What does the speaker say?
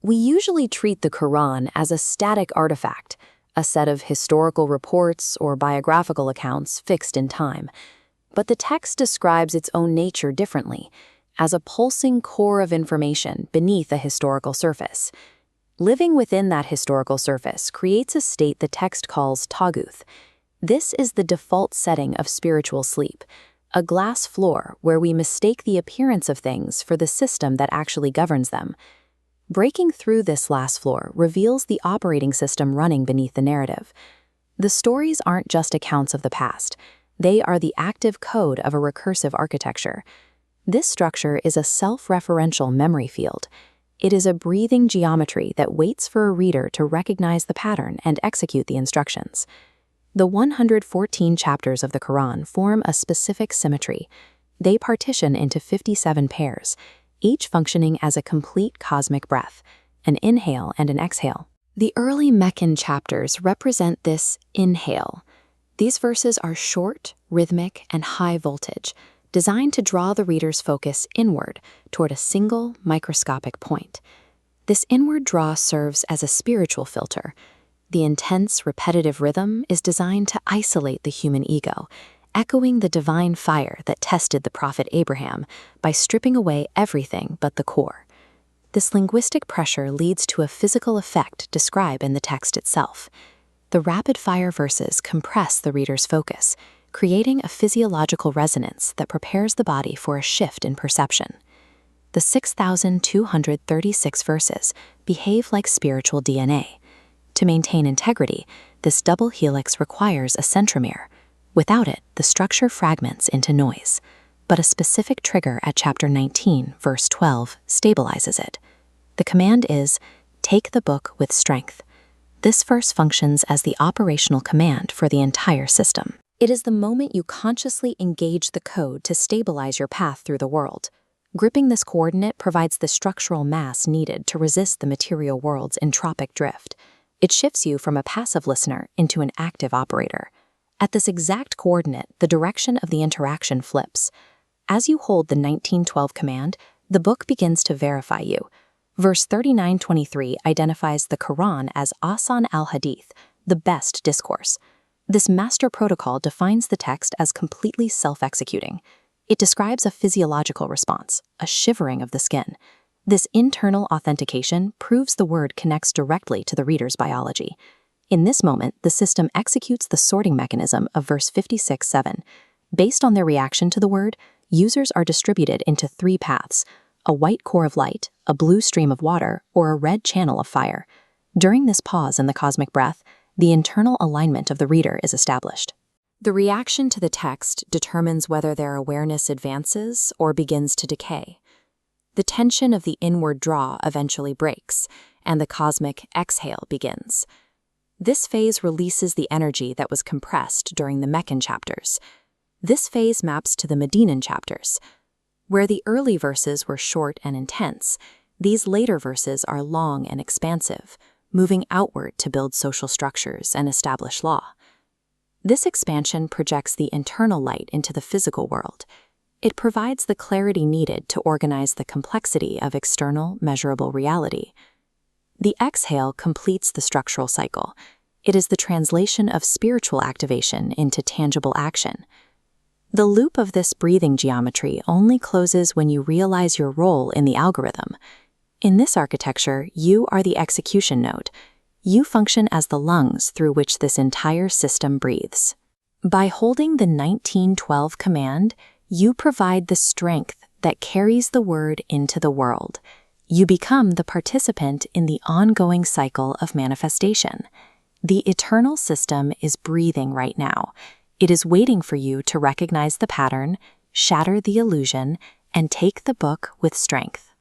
We usually treat the Quran as a static artifact, a set of historical reports or biographical accounts fixed in time. But the text describes its own nature differently, as a pulsing core of information beneath a historical surface. Living within that historical surface creates a state the text calls taguth. This is the default setting of spiritual sleep, a glass floor where we mistake the appearance of things for the system that actually governs them. Breaking through this last floor reveals the operating system running beneath the narrative. The stories aren't just accounts of the past. They are the active code of a recursive architecture. This structure is a self-referential memory field. It is a breathing geometry that waits for a reader to recognize the pattern and execute the instructions. The 114 chapters of the Quran form a specific symmetry. They partition into 57 pairs, each functioning as a complete cosmic breath, an inhale and an exhale. The early Meccan chapters represent this inhale. These verses are short, rhythmic, and high voltage, designed to draw the reader's focus inward toward a single microscopic point. This inward draw serves as a spiritual filter. The intense, repetitive rhythm is designed to isolate the human ego, echoing the divine fire that tested the prophet Ibrahim by stripping away everything but the core. This linguistic pressure leads to a physical effect described in the text itself. The rapid-fire verses compress the reader's focus, creating a physiological resonance that prepares the body for a shift in perception. The 6,236 verses behave like spiritual DNA. To maintain integrity, this double helix requires a centromere. Without it, the structure fragments into noise, but a specific trigger at chapter 19, verse 12, stabilizes it. The command is, "Take the book with strength." This verse functions as the operational command for the entire system. It is the moment you consciously engage the code to stabilize your path through the world. Gripping this coordinate provides the structural mass needed to resist the material world's entropic drift. It shifts you from a passive listener into an active operator. At this exact coordinate, the direction of the interaction flips. As you hold the 1912 command, the book begins to verify you. Verse 3923 identifies the Quran as Ahsan al-Hadith, the best discourse. This master protocol defines the text as completely self-executing. It describes a physiological response, a shivering of the skin. This internal authentication proves the word connects directly to the reader's biology. In this moment, the system executes the sorting mechanism of verse 56:7. Based on their reaction to the word, users are distributed into 3 paths: a white core of light, a blue stream of water, or a red channel of fire. During this pause in the cosmic breath, the internal alignment of the reader is established. The reaction to the text determines whether their awareness advances or begins to decay. The tension of the inward draw eventually breaks, and the cosmic exhale begins. This phase releases the energy that was compressed during the Meccan chapters. This phase maps to the Medinan chapters. Where the early verses were short and intense, these later verses are long and expansive, moving outward to build social structures and establish law. This expansion projects the internal light into the physical world. It provides the clarity needed to organize the complexity of external, measurable reality. The exhale completes the structural cycle. It is the translation of spiritual activation into tangible action. The loop of this breathing geometry only closes when you realize your role in the algorithm. In this architecture, you are the execution node. You function as the lungs through which this entire system breathes. By holding the 1912 command, you provide the strength that carries the word into the world. You become the participant in the ongoing cycle of manifestation. The eternal system is breathing right now. It is waiting for you to recognize the pattern, shatter the illusion, and take the book with strength.